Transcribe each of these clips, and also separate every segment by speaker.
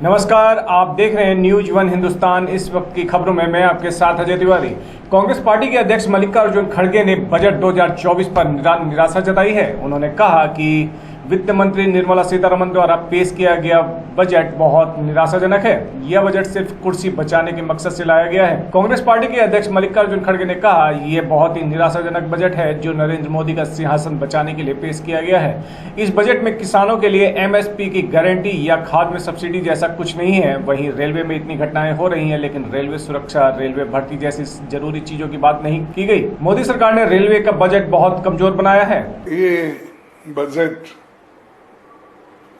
Speaker 1: नमस्कार, आप देख रहे हैं न्यूज वन हिंदुस्तान। इस वक्त की खबरों में मैं आपके साथ अजय तिवारी। कांग्रेस पार्टी के अध्यक्ष मल्लिकार्जुन खड़गे ने बजट 2024 पर निराशा जताई है। उन्होंने कहा कि वित्त मंत्री निर्मला सीतारमण द्वारा पेश किया गया बजट बहुत निराशाजनक है। यह बजट सिर्फ कुर्सी बचाने के मकसद से लाया गया है। कांग्रेस पार्टी के अध्यक्ष मल्लिकार्जुन खड़गे ने कहा, यह बहुत ही निराशाजनक बजट है जो नरेंद्र मोदी का सिंहासन बचाने के लिए पेश किया गया है। इस बजट में किसानों के लिए MSP की गारंटी या खाद में सब्सिडी जैसा कुछ नहीं है। वहीं रेलवे में इतनी घटनाएं हो रही हैं, लेकिन रेलवे सुरक्षा, रेलवे भर्ती जैसी जरूरी चीजों की बात नहीं की गई। मोदी सरकार ने रेलवे का बजट बहुत कमजोर बनाया है।
Speaker 2: ये बजट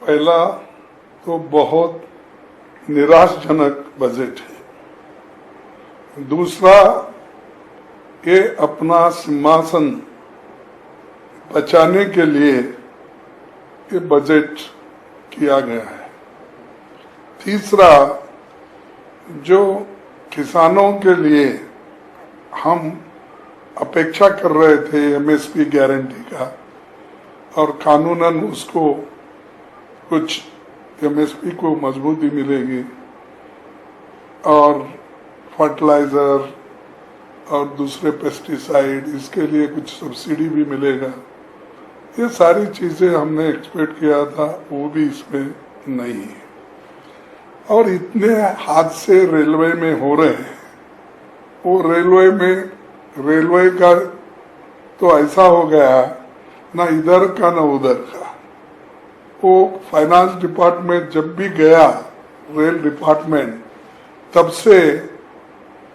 Speaker 2: पहला तो बहुत निराशाजनक बजट है। दूसरा, ये अपना सिंहासन बचाने के लिए ये बजट किया गया है। तीसरा, जो किसानों के लिए हम अपेक्षा कर रहे थे MSP गारंटी का, और कानूनन उसको कुछ MSP को मजबूती मिलेगी और फर्टिलाइजर और दूसरे पेस्टिसाइड, इसके लिए कुछ सब्सिडी भी मिलेगा। ये सारी चीजें हमने एक्सपेक्ट किया था, वो भी इसमें नहीं है। और इतने हादसे रेलवे में हो रहे हैं, वो रेलवे का तो ऐसा हो गया ना इधर का ना उधर का। वो फाइनेंस डिपार्टमेंट जब भी गया, रेल डिपार्टमेंट, तब से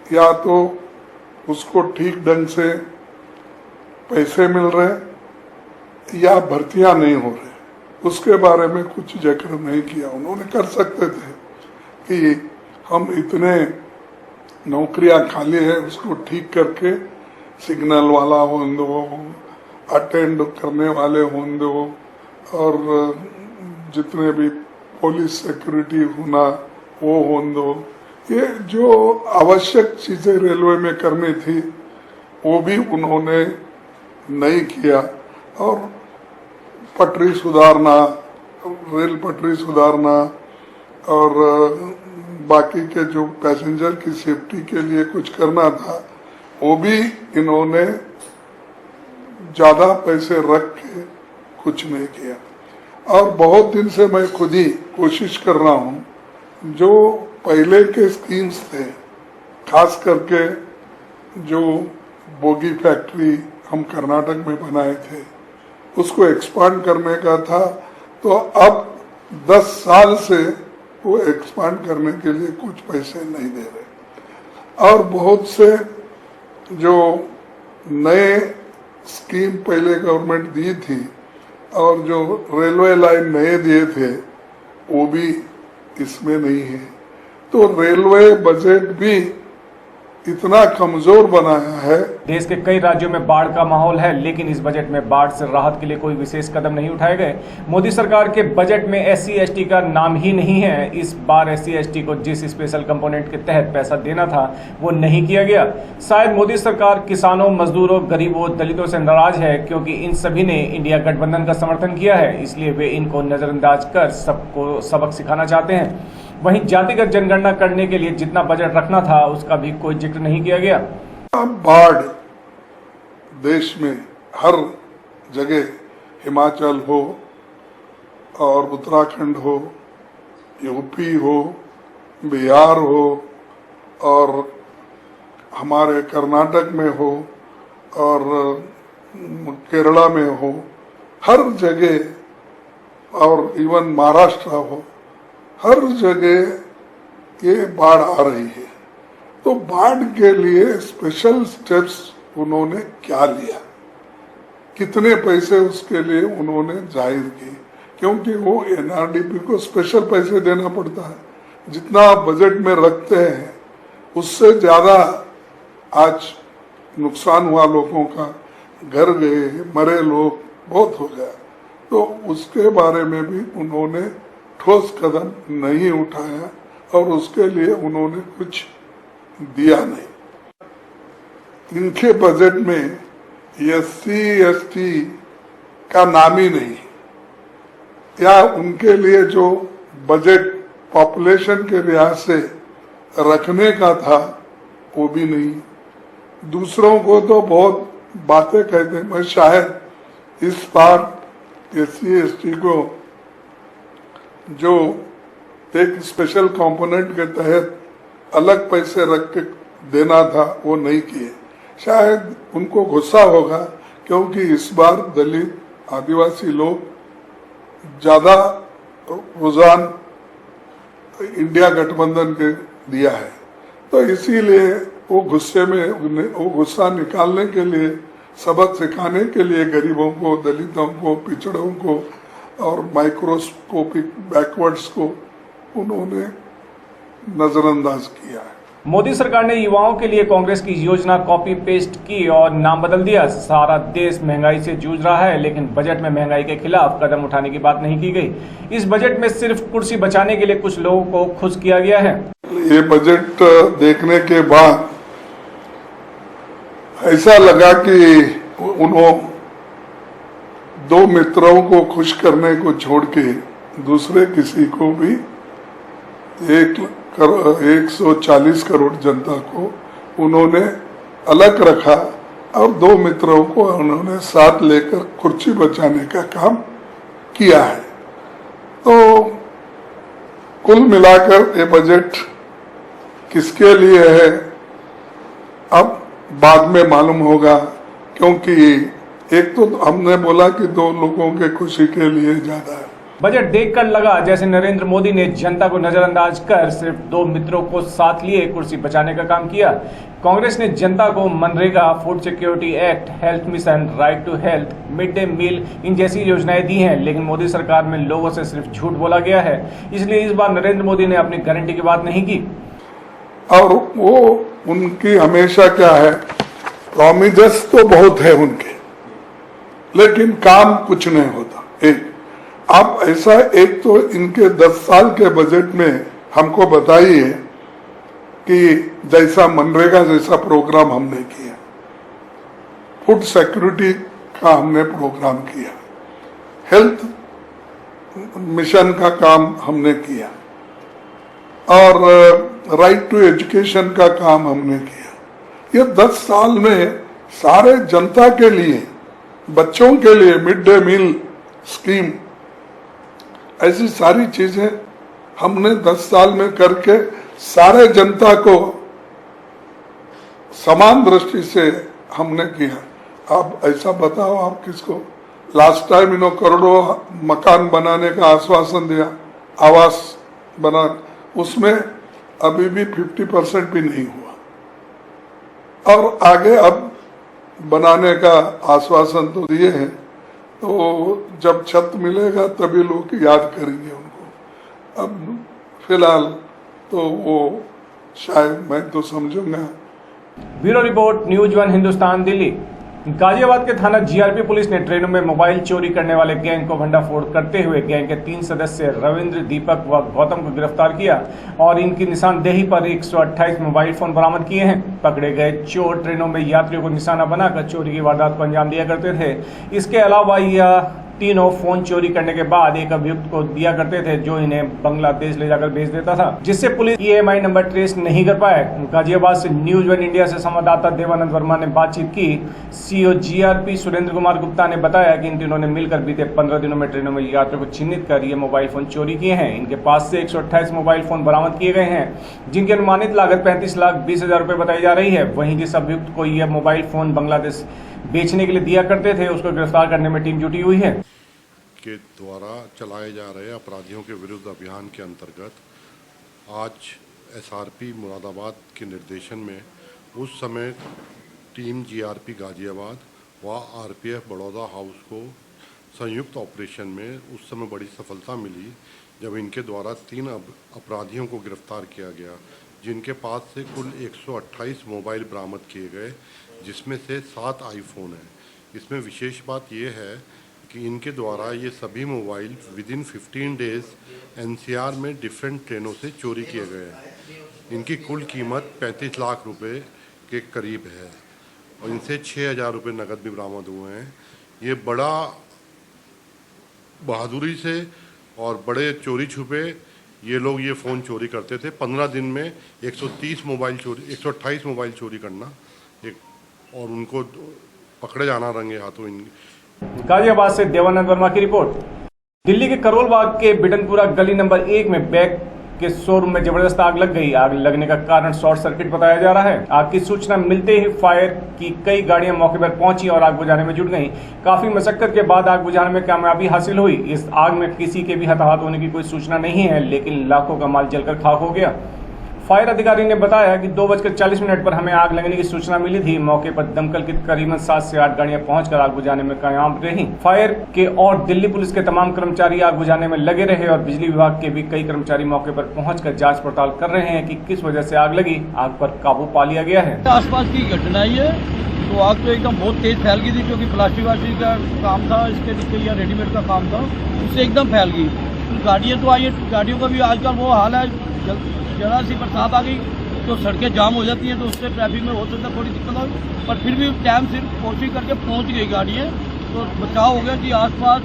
Speaker 2: या तो उसको ठीक ढंग से पैसे मिल रहे या भर्तियां नहीं हो रहे, उसके बारे में कुछ जिक्र नहीं किया। उन्होंने कर सकते थे कि हम इतने नौकरियां खाली है, उसको ठीक करके सिग्नल वाला हो दो, अटेंड करने वाले हो दो, और जितने भी पुलिस सिक्योरिटी होना वो हो दो। ये जो आवश्यक चीजें रेलवे में करनी थी वो भी उन्होंने नहीं किया। और पटरी सुधारना, रेल पटरी सुधारना और बाकी के जो पैसेंजर की सेफ्टी के लिए कुछ करना था, वो भी इन्होंने ज्यादा पैसे रख के कुछ नहीं किया। और बहुत दिन से मैं खुद ही कोशिश कर रहा हूँ, जो पहले के स्कीम्स थे, खास करके जो बोगी फैक्ट्री हम कर्नाटक में बनाए थे, उसको एक्सपांड करने का था। तो अब 10 साल से वो एक्सपांड करने के लिए कुछ पैसे नहीं दे रहे। और बहुत से जो नए स्कीम पहले गवर्नमेंट दी थी और जो रेलवे लाइन नए दिए थे, वो भी इसमें नहीं है। तो रेलवे बजट भी इतना कमजोर बनाया है।
Speaker 1: देश के कई राज्यों में बाढ़ का माहौल है, लेकिन इस बजट में बाढ़ से राहत के लिए कोई विशेष कदम नहीं उठाए गए। मोदी सरकार के बजट में SC/ST का नाम ही नहीं है। इस बार SC/ST को जिस स्पेशल कंपोनेंट के तहत पैसा देना था वो नहीं किया गया। शायद मोदी सरकार किसानों, मजदूरों, गरीबों, दलितों से नाराज है, क्योंकि इन सभी ने इंडिया गठबंधन का समर्थन किया है, इसलिए वे इनको नजरअंदाज कर सबको सबक सिखाना चाहते हैं। वहीं जातिगत जनगणना करने के लिए जितना बजट रखना था उसका भी कोई जिक्र नहीं किया गया।
Speaker 2: बाढ़ देश में हर जगह, हिमाचल हो और उत्तराखंड हो, यूपी हो, बिहार हो और हमारे कर्नाटक में हो और केरला में हो, हर जगह, और इवन महाराष्ट्र हो, हर जगह ये बाढ़ आ रही है। तो बाढ़ के लिए स्पेशल स्टेप्स उन्होंने क्या लिया, कितने पैसे उसके लिए उन्होंने जाहिर किए, क्योंकि वो NRDP को स्पेशल पैसे देना पड़ता है। जितना बजट में रखते हैं उससे ज्यादा आज नुकसान हुआ, लोगों का घर गए, मरे लोग बहुत हो गया। तो उसके बारे में भी उन्होंने ठोस कदम नहीं उठाया और उसके लिए उन्होंने कुछ दिया नहीं। इनके बजट में SC/ST का नाम ही नहीं, या उनके लिए जो बजट पॉपुलेशन के लिहाज से रखने का था वो भी नहीं। दूसरों को तो बहुत बातें कहते, मैं शायद इस बार SC/ST को जो एक स्पेशल कंपोनेंट के तहत अलग पैसे रख के देना था वो नहीं किए। शायद उनको गुस्सा होगा क्योंकि इस बार दलित आदिवासी लोग ज्यादा रुझान इंडिया गठबंधन के दिया है, तो इसीलिए वो गुस्से में वो गुस्सा निकालने के लिए, सबक सिखाने के लिए गरीबों को, दलितों को, पिछड़ों को और माइक्रोस्कोपिक बैकवर्ड्स को उन्होंने नजरअंदाज किया है।
Speaker 1: मोदी सरकार ने युवाओं के लिए कांग्रेस की योजना कॉपी पेस्ट की और नाम बदल दिया। सारा देश महंगाई से जूझ रहा है, लेकिन बजट में महंगाई के खिलाफ कदम उठाने की बात नहीं की गई। इस बजट में सिर्फ कुर्सी बचाने के लिए कुछ लोगों को खुश किया गया है।
Speaker 2: ये बजट देखने के बाद ऐसा लगा कि उन्होंने दो मित्रों को खुश करने को छोड़ के दूसरे किसी को भी 140 करोड़ जनता को उन्होंने अलग रखा और दो मित्रों को उन्होंने साथ लेकर कुर्सी बचाने का काम किया है। तो कुल मिलाकर ये बजट किसके लिए है अब बाद में मालूम होगा, क्योंकि एक तो हमने बोला कि दो लोगों के खुशी के लिए ज्यादा है।
Speaker 1: बजट देखकर लगा जैसे नरेंद्र मोदी ने जनता को नजरअंदाज कर सिर्फ दो मित्रों को साथ लिए कुर्सी बचाने का काम किया। कांग्रेस ने जनता को MNREGA, food security act, health mission, right to health, mid day meal इन जैसी योजनाएं दी हैं, लेकिन मोदी सरकार में लोगों से सिर्फ झूठ बोला गया है। इसलिए इस बार नरेंद्र मोदी ने अपनी गारंटी की बात नहीं की। और
Speaker 2: वो उनकी हमेशा क्या है, प्रॉमिसेस तो बहुत है उनके, लेकिन काम कुछ नहीं होता। एक आप ऐसा, एक तो इनके 10 साल के बजट में हमको बताइए कि जैसा मनरेगा जैसा प्रोग्राम हमने किया, फूड सिक्योरिटी का हमने प्रोग्राम किया, हेल्थ मिशन का काम हमने किया और राइट टू एजुकेशन का काम हमने किया। ये 10 साल में सारे जनता के लिए, बच्चों के लिए मिड डे मील स्कीम, ऐसी सारी चीजें हमने 10 साल में करके सारे जनता को समान दृष्टि से हमने किया। अब ऐसा बताओ आप किसको, लास्ट टाइम इन्होंने करोड़ों मकान बनाने का आश्वासन दिया, आवास बना, उसमें अभी भी 50% भी नहीं हुआ और आगे अब बनाने का आश्वासन तो दिए हैं, तो जब छत मिलेगा तभी लोग याद करेंगे उनको। अब फिलहाल तो वो शायद मैं तो समझूंगा।
Speaker 1: Bureau report, news 1 Hindustan, Delhi. Ghaziabad के थाना GRP पुलिस ने ट्रेनों में मोबाइल चोरी करने वाले गैंग को भंडाफोड़ करते हुए गैंग के 3 सदस्य रविंद्र, दीपक व गौतम को गिरफ्तार किया और इनकी निशानदेही पर 128 मोबाइल फोन बरामद किए हैं। पकड़े गए चोर ट्रेनों में यात्रियों को निशाना बनाकर चोरी की वारदात को अंजाम दिया करते थे। इसके अलावा यह तीनों फोन चोरी करने के बाद एक अभियुक्त को दिया करते थे, जो इन्हें बांग्लादेश ले जाकर भेज देता था, जिससे पुलिस EMI नंबर ट्रेस नहीं कर पाए। गाजियाबाद से न्यूज 1 इंडिया से संवाददाता देवानंद वर्मा ने बातचीत की। CEO GRP सुरेंद्र कुमार गुप्ता ने बताया कि इन तीनों ने मिलकर बीते 15 दिनों में ट्रेनों में यात्रियों को चिन्हित कर ये मोबाइल फोन चोरी किए हैं। इनके पास से 128 मोबाइल फोन बरामद किए गए हैं, जिनकी अनुमानित लागत 35,20,000 रुपए बताई जा रही है। वहीं जिस अभियुक्त को यह मोबाइल फोन बांग्लादेश बेचने के लिए दिया करते थे, उसको गिरफ्तार करने में टीम जुटी हुई है।
Speaker 3: के द्वारा चलाए जा रहे अपराधियों के विरुद्ध अभियान के अंतर्गत आज SRP मुरादाबाद के निर्देशन में उस समय टीम GRP गाजियाबाद व RPF बड़ौदा हाउस को संयुक्त ऑपरेशन में उस समय बड़ी सफलता मिली, जब इनके द्वारा 3 अपराधियों को गिरफ्तार किया गया, जिनके पास से कुल 128 मोबाइल बरामद किए गए, जिसमें से 7 आईफोन हैं। इसमें विशेष बात यह है कि इनके द्वारा ये सभी मोबाइल विदिन 15 डेज NCR में डिफरेंट ट्रेनों से चोरी किए गए हैं। इनकी कुल कीमत 35 लाख रुपए के करीब है और इनसे 6,000 रुपये नकद भी बरामद हुए हैं। ये बड़ा बहादुरी से और बड़े चोरी छुपे ये लोग ये फ़ोन चोरी करते थे। 15 दिन में 130 मोबाइल चोरी, 128 मोबाइल चोरी करना और उनको पकड़े जाना रंगे हाथों।
Speaker 1: गाजियाबाद से देवानंद वर्मा की रिपोर्ट। दिल्ली के करोल बाग के बिडनपुरा गली नंबर 1 में बैग के शोरूम में जबरदस्त आग लग गई। आग लगने का कारण शॉर्ट सर्किट बताया जा रहा है। आग की सूचना मिलते ही फायर की कई गाड़ियां मौके पर पहुंची और आग बुझाने में जुट गईं। काफी मशक्कत के बाद आग बुझाने में कामयाबी हासिल हुई। इस आग में किसी के भी हताहत होने की कोई सूचना नहीं है, लेकिन लाखों का माल जलकर खाक हो गया। फायर अधिकारी ने बताया कि 2:40 पर हमें आग लगने की सूचना मिली थी। मौके पर दमकल की करीबन 7 से 8 गाड़ियां पहुंचकर आग बुझाने में कामयाब रहीं। फायर के और दिल्ली पुलिस के तमाम कर्मचारी आग बुझाने में लगे रहे और बिजली विभाग के भी कई कर्मचारी मौके पर पहुंचकर जांच पड़ताल कर रहे हैं कि किस वजह से आग लगी। आग पर काबू पा लिया गया है।
Speaker 4: आसपास की घटना ही है, तो आग तो एकदम बहुत तेज फैल गई थी, क्योंकि प्लास्टिक वास्टिक का काम था इसके नीचे या रेडीमेड का काम था, उससे एकदम फैल गई। तो गाड़ियाँ तो आई, गाड़ियों का भी आजकल वो हाल है, जरा सी बरसात आ गई तो सड़कें जाम हो जाती हैं, तो उससे ट्रैफिक में हो सकता है थोड़ी दिक्कत हो, पर फिर भी टाइम से कोशिश करके पहुंच गई गाड़ियाँ, तो बचाव हो गया कि आसपास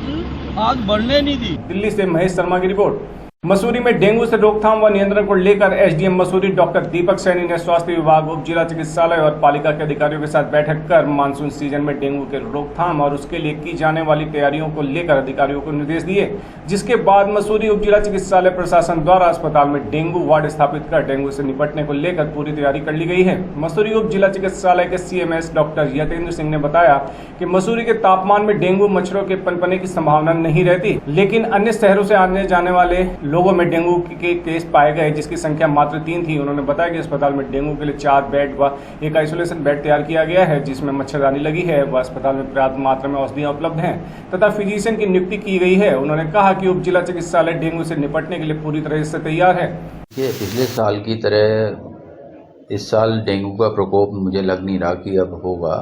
Speaker 4: आग बढ़ने नहीं दी।
Speaker 1: दिल्ली से महेश शर्मा की रिपोर्ट। मसूरी में डेंगू से रोकथाम व नियंत्रण को लेकर एसडीएम मसूरी डॉक्टर दीपक सैनी ने स्वास्थ्य विभाग, उप जिला चिकित्सालय और पालिका के अधिकारियों के साथ बैठक कर मानसून सीजन में डेंगू के रोकथाम और उसके लिए की जाने वाली तैयारियों को लेकर अधिकारियों को निर्देश दिए। जिसके बाद मसूरी उप जिला चिकित्सालय प्रशासन द्वारा अस्पताल में डेंगू वार्ड स्थापित कर डेंगू से निपटने को लेकर पूरी तैयारी कर ली गई है। मसूरी उप जिला चिकित्सालय के CMS डॉक्टर यतेंद्र सिंह ने बताया कि मसूरी के तापमान में डेंगू मच्छरों के पनपने की संभावना नहीं रहती, लेकिन अन्य शहरों से आने जाने वाले लोगों में डेंगू के केस पाए गए, जिसकी संख्या मात्र 3 थी। उन्होंने बताया कि अस्पताल में डेंगू के लिए 4 बेड व एक आइसोलेशन बेड तैयार किया गया है, जिसमें मच्छरदानी लगी है व अस्पताल में पर्याप्त मात्रा में औषधियां उपलब्ध हैं तथा फिजिशियन की नियुक्ति की गई है। उन्होंने कहा कि उप जिला चिकित्सालय डेंगू से निपटने के लिए पूरी तरह से तैयार है।
Speaker 5: पिछले साल की तरह इस साल डेंगू का प्रकोप मुझे लग नहीं रहा कि अब होगा।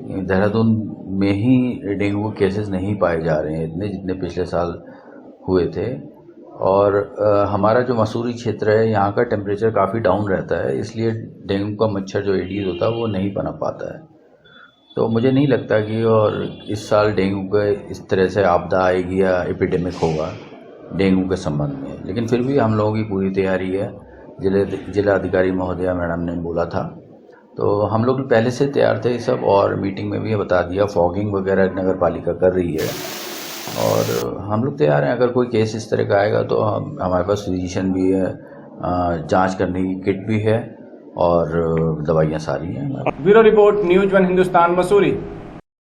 Speaker 5: देहरादून में ही डेंगू केसेस नहीं पाए जा रहे हैं इतने जितने पिछले साल हुए थे। और हमारा जो मसूरी क्षेत्र है यहाँ का टेम्परेचर काफ़ी डाउन रहता है, इसलिए डेंगू का मच्छर जो एडीज होता है वो नहीं पनप पाता है। तो मुझे नहीं लगता कि और इस साल डेंगू का इस तरह से आपदा आएगी या एपिडेमिक होगा डेंगू के संबंध में। लेकिन फिर भी हम लोगों की पूरी तैयारी है। जिला अधिकारी महोदया मैडम ने बोला था, तो हम लोग पहले से तैयार थे सब, और मीटिंग में भी बता दिया। फॉगिंग वगैरह नगर पालिका कर रही है और हम लोग तैयार हैं। अगर कोई केस इस तरह का आएगा तो हमारे पास फिजिशियन भी है, जांच करने की किट भी है और दवाइयाँ सारी हैं।
Speaker 1: Bureau report, news 1 Hindustan Mussoorie.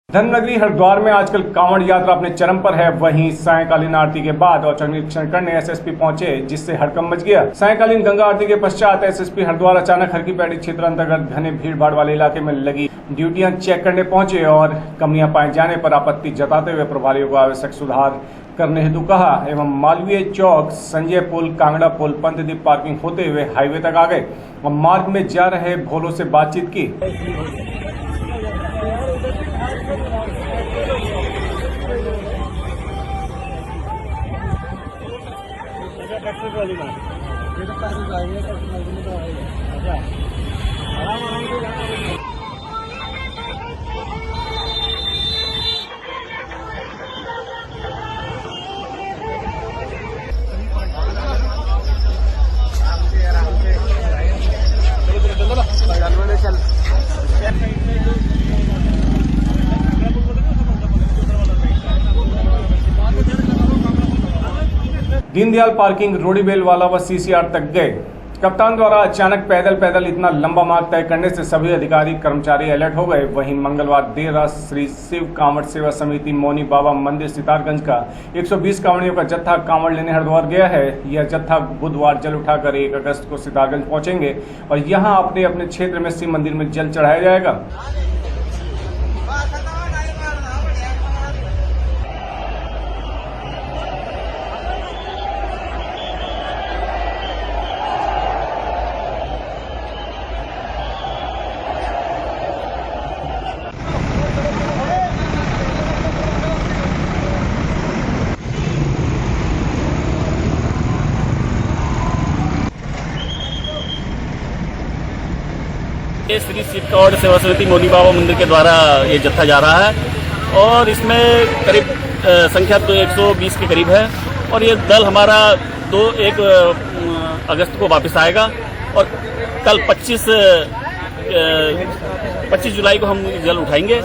Speaker 1: धर्मनगरी हरिद्वार में आजकल कांवड़ यात्रा अपने चरम पर है। वहीं सायंकालीन आरती के बाद औचक निरीक्षण करने एसएसपी पहुंचे, जिससे हड़कंप मच गया। सायंकालीन गंगा आरती के पश्चात एसएसपी हरिद्वार अचानक हरकी पैड़ी क्षेत्र अंतर्गत घने भीड़ भाड़ वाले इलाके में लगी ड्यूटियां चेक करने पहुंचे और कमियां पाए जाने पर आपत्ति जताते हुए प्रभारियों को आवश्यक सुधार करने हेतु कहा एवं मालवीय चौक, संजय पुल, कांगड़ा पुल, पंतद्वीप पार्किंग होते हुए हाईवे तक आ गए और मार्ग में जा रहे भोलों से बातचीत की। दीनदयाल पार्किंग, रोडीबेल वाला व CCR तक गए। कप्तान द्वारा अचानक पैदल इतना लंबा मार्ग तय करने से सभी अधिकारी कर्मचारी अलर्ट हो गए। वहीं मंगलवार देर रात श्री शिव कांवड़ सेवा समिति मौनी बाबा मंदिर सितारगंज का 120 कांवड़ियों का जत्था कांवड़ लेने हरिद्वार गया है। यह जत्था बुधवार जल उठाकर 1 अगस्त को सितारगंज पहुंचेंगे और यहां अपने अपने क्षेत्र में शिव मंदिर में जल चढ़ाया जाएगा।
Speaker 6: श्री शिव कांवड़ सेवा समिति मौनी बाबा मंदिर के द्वारा ये जत्था जा रहा है और इसमें करीब संख्या तो 120 के करीब है और ये दल हमारा 1 अगस्त को वापस आएगा और कल 25 जुलाई को हम जल उठाएंगे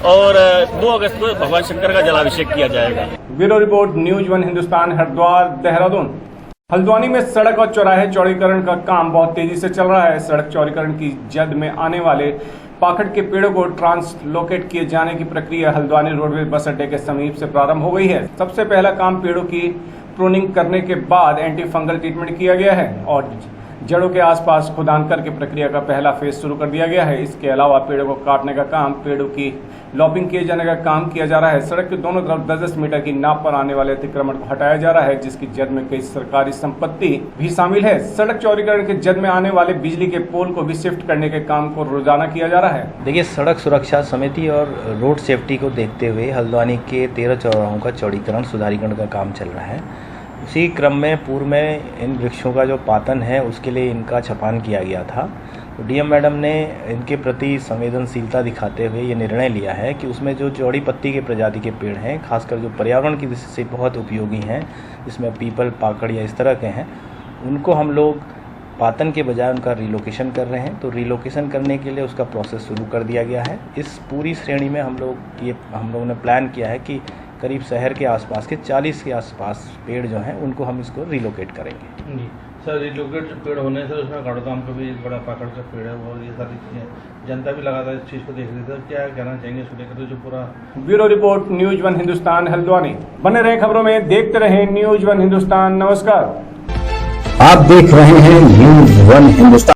Speaker 6: और 2 अगस्त को भगवान शंकर का जलाभिषेक किया जाएगा।
Speaker 1: Bureau report, news 1 Hindustan, Haridwar, Dehradun. Haldwani में सड़क और चौराहे चौड़ीकरण का काम बहुत तेजी से चल रहा है। सड़क चौड़ीकरण की जद में आने वाले पाखड़ के पेड़ों को ट्रांसलोकेट किए जाने की प्रक्रिया हल्द्वानी रोडवेज बस अड्डे के समीप से प्रारंभ हो गई है। सबसे पहला काम पेड़ों की प्रूनिंग करने के बाद एंटी फंगल ट्रीटमेंट किया गया है और जड़ों के आसपास खुदान करके प्रक्रिया का पहला फेज शुरू कर दिया गया है। इसके अलावा पेड़ों को काटने का काम, पेड़ों की लॉपिंग किए जाने का काम किया जा रहा है। सड़क के दोनों तरफ 10-10 मीटर की नाप पर आने वाले अतिक्रमण को हटाया जा रहा है, जिसकी जद में कई सरकारी संपत्ति भी शामिल है। सड़क चौड़ीकरण के जद में आने वाले बिजली के पोल को भी शिफ्ट करने के काम को रोजाना किया जा रहा है।
Speaker 7: देखिए, सड़क सुरक्षा समिति और रोड सेफ्टी को देखते हुए हल्द्वानी के 13 चौराहों का चौड़ीकरण सुधारीकरण का काम चल रहा है। उसी क्रम में पूर्व में इन वृक्षों का जो पातन है उसके लिए इनका छपान किया गया था। तो डीएम मैडम ने इनके प्रति संवेदनशीलता दिखाते हुए ये निर्णय लिया है कि उसमें जो चौड़ी पत्ती के प्रजाति के पेड़ हैं, खासकर जो पर्यावरण की दृष्टि से बहुत उपयोगी हैं, जिसमें पीपल, पाकड़ या इस तरह के हैं, उनको हम लोग पातन के बजाय उनका रिलोकेशन कर रहे हैं। तो रिलोकेशन करने के लिए उसका प्रोसेस शुरू कर दिया गया है। इस पूरी श्रेणी में हम लोगों ने प्लान किया है कि करीब शहर के आसपास के 40 के आसपास पेड़ जो हैं उनको हम इसको रिलोकेट करेंगे।
Speaker 4: जी सर, रिलोकेट पेड़ होने से उसमें गढ़गाम का भी एक बड़ा पाकड़ का पेड़ है और ये सारी चीज़ें जनता भी लगातार इस चीज़ को देख रही है। क्या कहना चाहेंगे इसको लेकर जो पूरा।
Speaker 1: Bureau report, news 1 Hindustan, Haldwani. बने रहे खबरों में, देखते रहे न्यूज 1 हिंदुस्तान। नमस्कार।
Speaker 8: आप देख रहे हैं न्यूज 1 हिंदुस्तान।